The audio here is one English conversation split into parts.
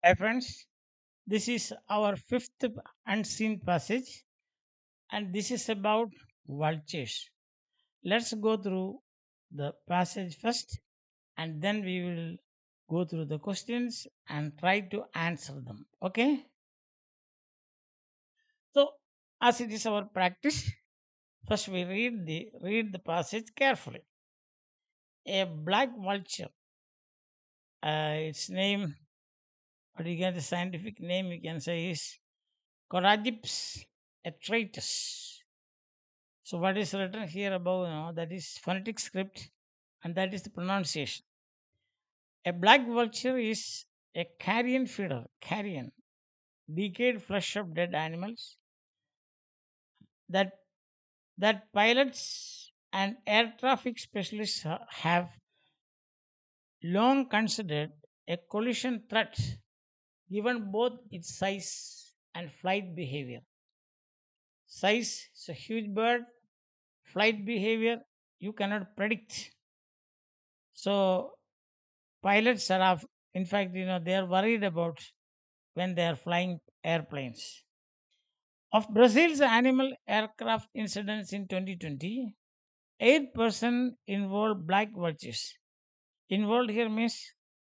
Hi friends, this is our fifth unseen passage, and this is about vultures. Let's go through the passage first, and then we will go through the questions and try to answer them. Okay? So, as it is our practice, first we read the passage carefully. A black vulture, its name, what you get the scientific name you can say is Coragips atratus. So what is written here above, that is phonetic script, and that is the pronunciation. A black vulture is a carrion feeder, carrion, decayed flesh of dead animals that pilots and air traffic specialists have long considered a collision threat, given both its size and flight behavior. Size is a huge bird, flight behavior you cannot predict. So pilots are in fact, they are worried about when they are flying airplanes. Of Brazil's animal aircraft incidents in 2020, 8% involved black vultures. Involved here means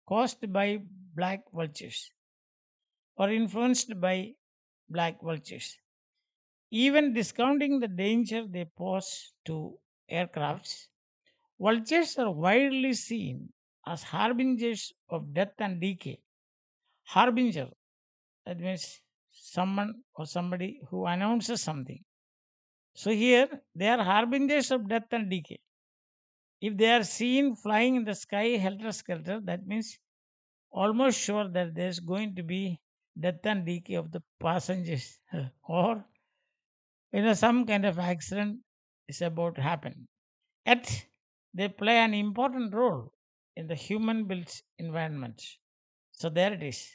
caused by black vultures or influenced by black vultures. Even discounting the danger they pose to aircrafts, vultures are widely seen as harbingers of death and decay. Harbinger, that means someone or somebody who announces something. So here they are harbingers of death and decay. If they are seen flying in the sky helter skelter, that means almost sure that there's going to be death and decay of the passengers or some kind of accident is about to happen. Yet they play an important role in the human built environment. So there it is.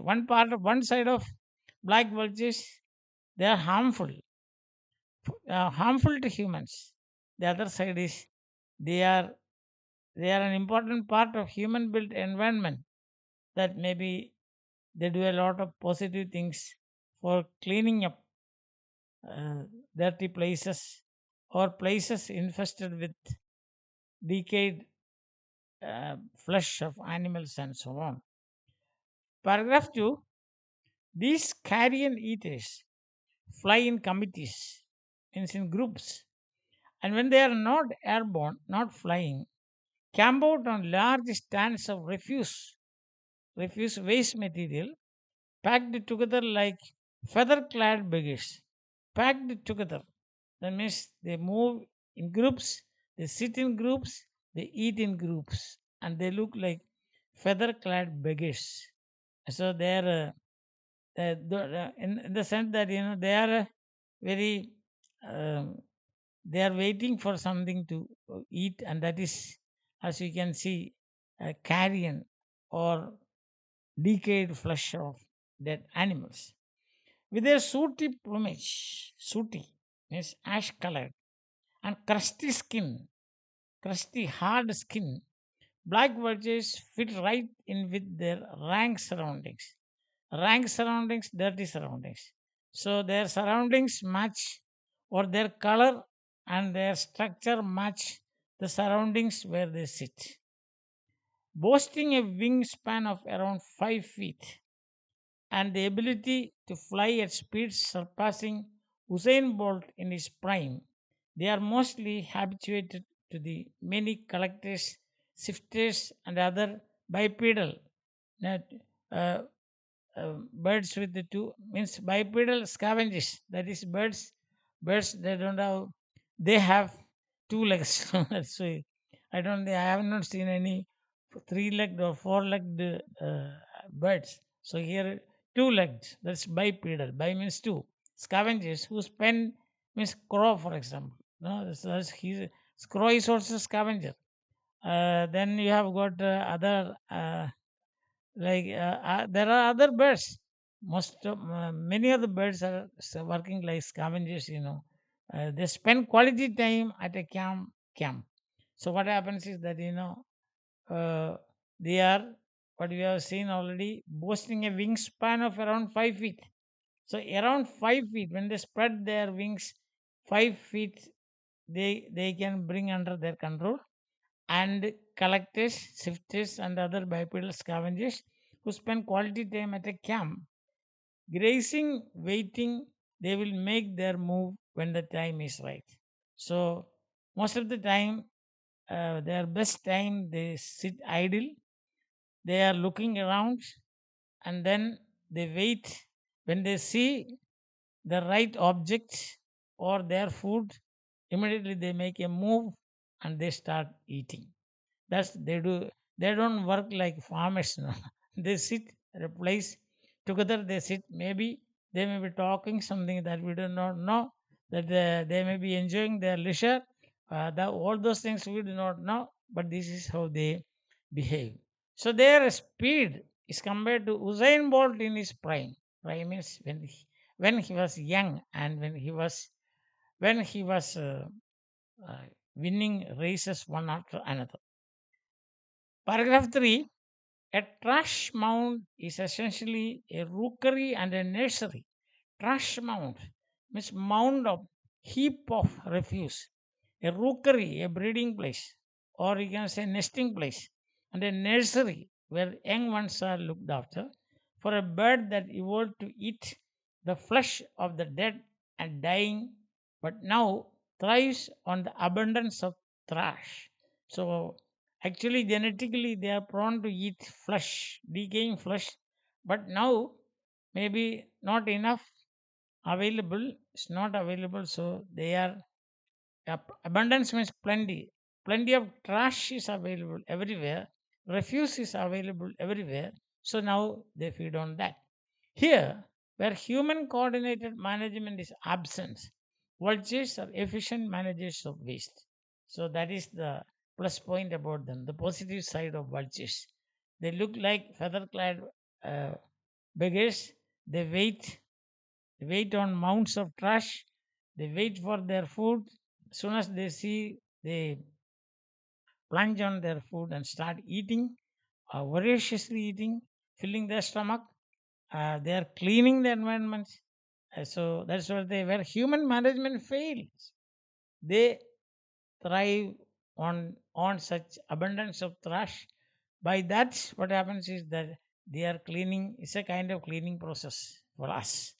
One side of black vultures, they are harmful to humans. The other side is they are they are an important part of human built environment, that maybe they do a lot of positive things for cleaning up uh, dirty places or places infested with decayed flesh of animals and so on. Paragraph 2, these carrion eaters fly in committees, means in groups, and when they are not airborne, not flying, camp out on large stands of refuse waste material, packed together like feather clad beggars. Packed together. That means they move in groups, they sit in groups, they eat in groups, and they look like feather clad beggars. So they are in the sense that they are very um, they are waiting for something to eat, and that is, as you can see, carrion or decayed flesh of dead animals. With their sooty plumage, sooty means ash colored, and crusty hard skin, black vultures fit right in with their rank surroundings, dirty surroundings. So their surroundings match, or their color and their structure match the surroundings where they sit. Boasting a wingspan of around 5 feet and the ability to fly at speeds surpassing Usain Bolt in his prime, they are mostly habituated to the many collectors, sifters, and other bipedal that, uh, birds with the two, means bipedal scavengers. That is birds they don't have, they have two legs. That's why I have not seen any three-legged or four-legged birds. So here two legs. That's bipedal. Bi means two. Scavengers who spend, means crow, for example. No, crow is also scavenger. Then you have got other there are other birds. Many of the birds are working like scavengers. They spend quality time at a camp. So what happens is that uh, they are what we have seen already, boasting a wingspan of around 5 feet. So around 5 feet, when they spread their wings, 5 feet they can bring under their control. And collectors, sifters, and other bipedal scavengers who spend quality time at a camp, grazing, waiting, they will make their move when the time is right. So most of the time, their best time they sit idle, they are looking around, and then they wait. When they see the right object or their food, immediately they make a move and they start eating. That's they do. They don't work like farmers. No. They sit at a place together. They sit. Maybe they may be talking something that we do not know. That they may be enjoying their leisure. All those things we do not know. But this is how they behave. So their speed is compared to Usain Bolt in his prime. Prime means when he was young and when he was uh, winning races one after another. Paragraph 3. A trash mound is essentially a rookery and a nursery. Trash mound means mound of heap of refuse. A rookery, a breeding place, or you can say nesting place, and a nursery where young ones are looked after for a bird that evolved to eat the flesh of the dead and dying, but now thrives on the abundance of trash. So actually, genetically, they are prone to eat flesh, decaying flesh, but now maybe not enough available. It's not available, so they are abundance means plenty. Plenty of trash is available everywhere. Refuse is available everywhere. So now they feed on that. Here, where human coordinated management is absent, vultures are efficient managers of waste. So that is the plus point about them, the positive side of vultures. They look like feather clad uh, beggars. They wait on mounds of trash. They wait for their food. As soon as they see, they plunge on their food and start eating, voraciously eating, filling their stomach. They are cleaning the environment. So that's what they where human management fails. They thrive on such abundance of trash. By that, what happens is that they are cleaning. It's a kind of cleaning process for us.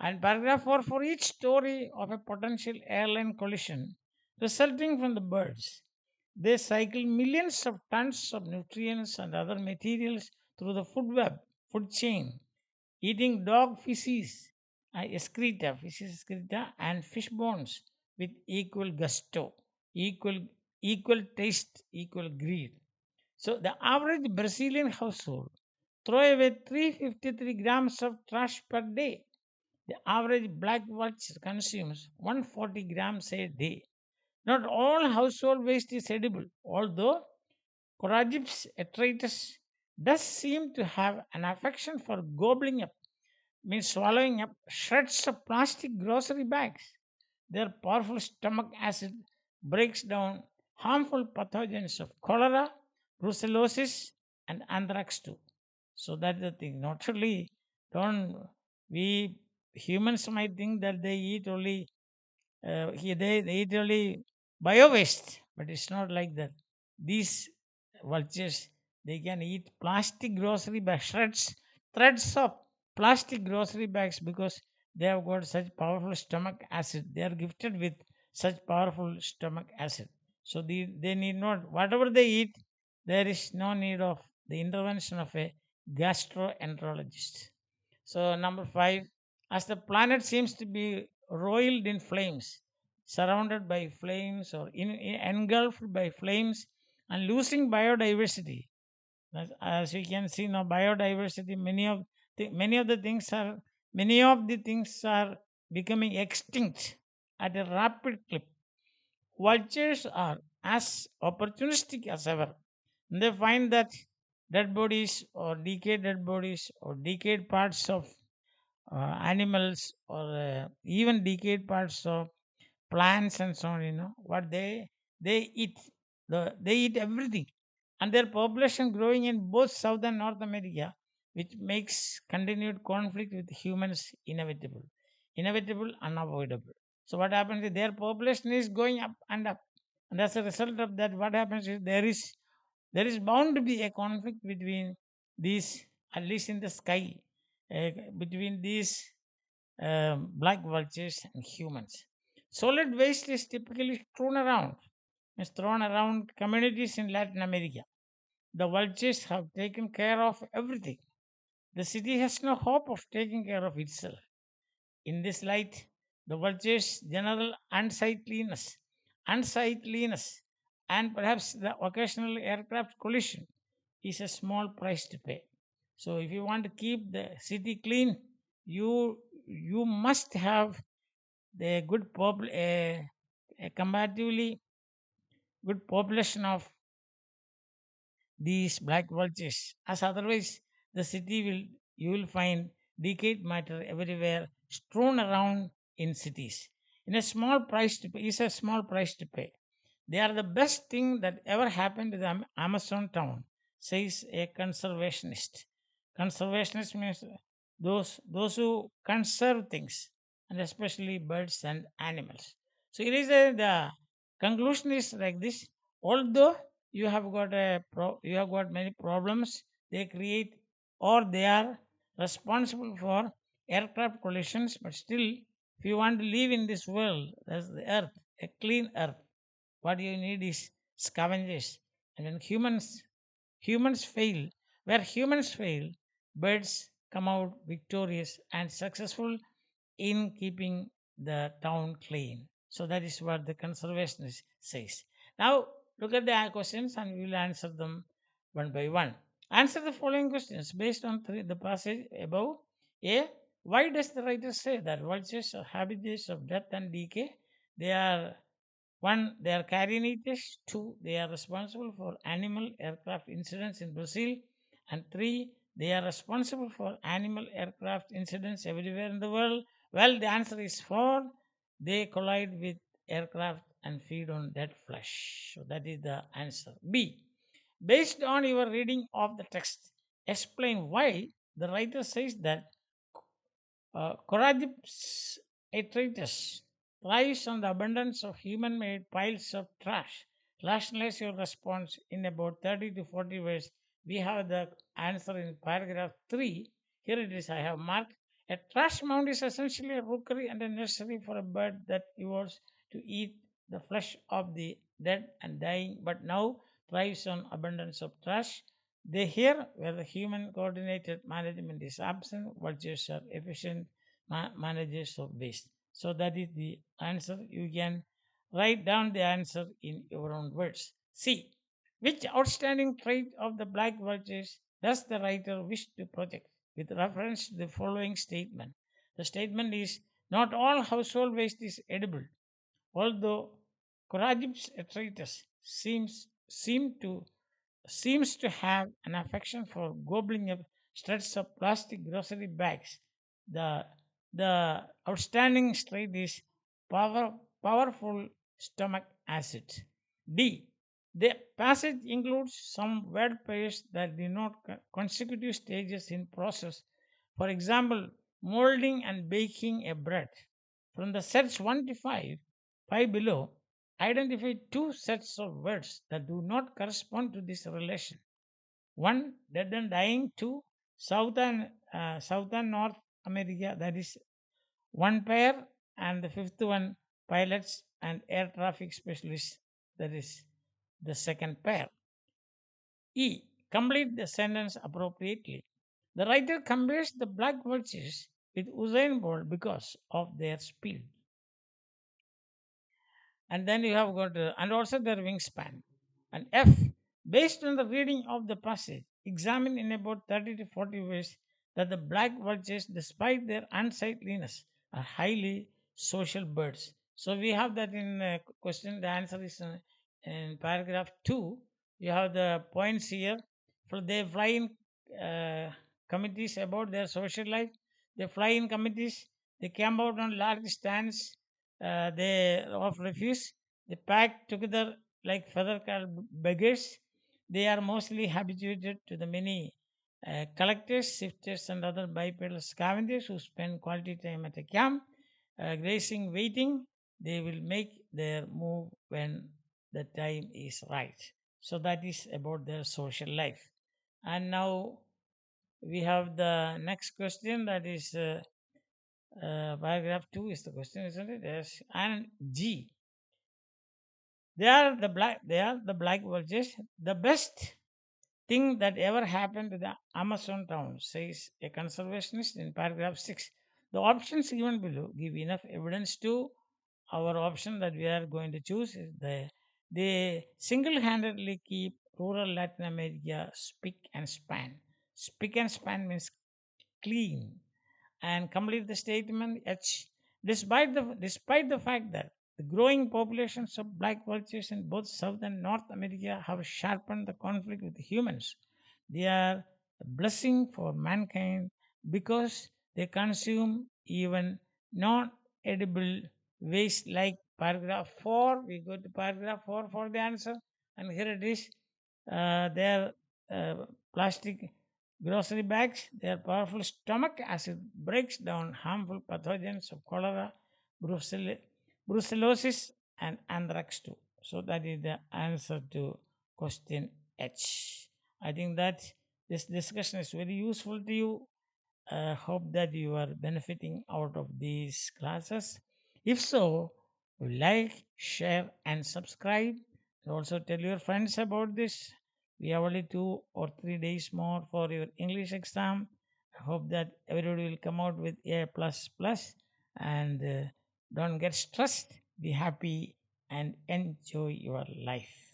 And paragraph 4. For each story of a potential airline collision resulting from the birds, they cycle millions of tons of nutrients and other materials through the food chain, eating dog feces, excreta, and fish bones with equal gusto, equal equal taste, equal greed. So the average Brazilian household throw away 353 grams of trash per day. The average black vulture consumes 140 grams a day. Not all household waste is edible, although Coragips etritus does seem to have an affection for gobbling up, means swallowing up shreds of plastic grocery bags. Their powerful stomach acid breaks down harmful pathogens of cholera, brucellosis, and anthrax too. So that's the thing. Not only don't we humans might think that they eat only they eat only bio waste, but it's not like that. These vultures they can eat plastic grocery bags, threads of plastic grocery bags because they have got such powerful stomach acid. They are gifted with such powerful stomach acid. So they need not whatever they eat. There is no need of the intervention of a gastroenterologist. So, number 5, as the planet seems to be roiled in flames, surrounded by flames or engulfed by flames and losing biodiversity. As you can see now, biodiversity, many of the things are becoming extinct at a rapid clip. Vultures are as opportunistic as ever. They find that dead bodies or decayed parts of animals or even decayed parts of plants and so on, what they eat, they eat everything. and their population growing in both South and North America, which makes continued conflict with humans inevitable. Inevitable, unavoidable. So what happens is their population is going up and up. And as a result of that, what happens is there is bound to be a conflict between these, at least in the sky, between these black vultures and humans. Solid waste is typically thrown around communities in Latin America. The vultures have taken care of everything. The city has no hope of taking care of itself. In this light, the vulture's general unsightliness, and perhaps the occasional aircraft collision is a small price to pay. So, if you want to keep the city clean, you must have the a comparatively good population of these black vultures, as otherwise the city will you will find decayed matter everywhere strewn around in cities. In a small price to pay is a small price to pay. They are the best thing that ever happened to the Amazon town, says a conservationist. Conservationist means those who conserve things, and especially birds and animals. So it is the conclusion is like this. Although you have got many problems, they create or they are responsible for aircraft collisions, but still, if you want to live in this world, as the earth, a clean earth, what you need is scavengers. And when humans fail, where humans fail, birds come out victorious and successful in keeping the town clean. So that is what the conservationist says. Now look at the questions and we will answer them one by one. Answer the following questions based on the passage above. A. Why does the writer say that vultures are habitats of death and decay? They are one, they are carrion eaters. Two, they are responsible for animal aircraft incidents in Brazil. And three, they are responsible for animal aircraft incidents everywhere in the world. Well, the answer is four. They collide with aircraft and feed on dead flesh. So that is the answer. B. Based on your reading of the text, explain why the writer says that Coragips Atritus thrives on the abundance of human made piles of trash. Rationalize your response in about 30 to 40 words. We have the answer in paragraph 3. Here it is, I have marked. A trash mound is essentially a rookery and a nursery for a bird that evolves to eat the flesh of the dead and dying, but now thrives on abundance of trash. They here, where the human coordinated management is absent, vultures are efficient managers of waste. So that is the answer. You can write down the answer in your own words. C. Which outstanding trait of the black vultures does the writer wish to project with reference to the following statement? The statement is not all household waste is edible, although Coragips atratus seems to have an affection for gobbling up shreds of plastic grocery bags. The the outstanding trait is powerful stomach acid. D. The passage includes some word pairs that denote consecutive stages in process. For example, molding and baking a bread. From the sets 1 to 5 below, identify two sets of words that do not correspond to this relation. One, dead and dying. Two, South and North America. That is one pair, and the fifth one, pilots and air traffic specialists. That is the second pair. E. Complete the sentence appropriately. The writer compares the black vultures with Usain Bolt because of their speed. And then you have got and also their wingspan. And F, based on the reading of the passage, examine in about 30 to 40 ways that the black vultures, despite their unsightliness, are highly social birds. So we have that in question. The answer is in paragraph 2. You have the points here. For they fly in committees about their social life. They fly in committees. They camp out on large stands they of refuse. They pack together like feather beggars. They are mostly habituated to the many collectors, shifters, and other bipedal scavengers who spend quality time at a camp, grazing, waiting. They will make their move when the time is right. So that is about their social life. And now we have the next question, that is paragraph 2 is the question, isn't it? Yes. And G. They are the black vultures. The best thing that ever happened to the Amazon town, says a conservationist in paragraph 6. The options given below give enough evidence to our option that we are going to choose. They single handedly keep rural Latin America spick and span. Spick and span means clean, and complete the statement H. Despite the fact that the growing populations of black vultures in both South and North America have sharpened the conflict with humans, they are a blessing for mankind because they consume even non edible waste like paragraph 4. We go to paragraph 4 for the answer, and here it is. Their plastic grocery bags, their powerful stomach acid breaks down harmful pathogens of cholera, brucell- brucellosis, and anthrax too. So that is the answer to question H. I think that this discussion is very useful to you. Hope that you are benefiting out of these classes. If so, like, share, and subscribe. Also, tell your friends about this. We have only 2 or 3 days more for your English exam. I hope that everybody will come out with A plus plus, and don't get stressed. Be happy and enjoy your life.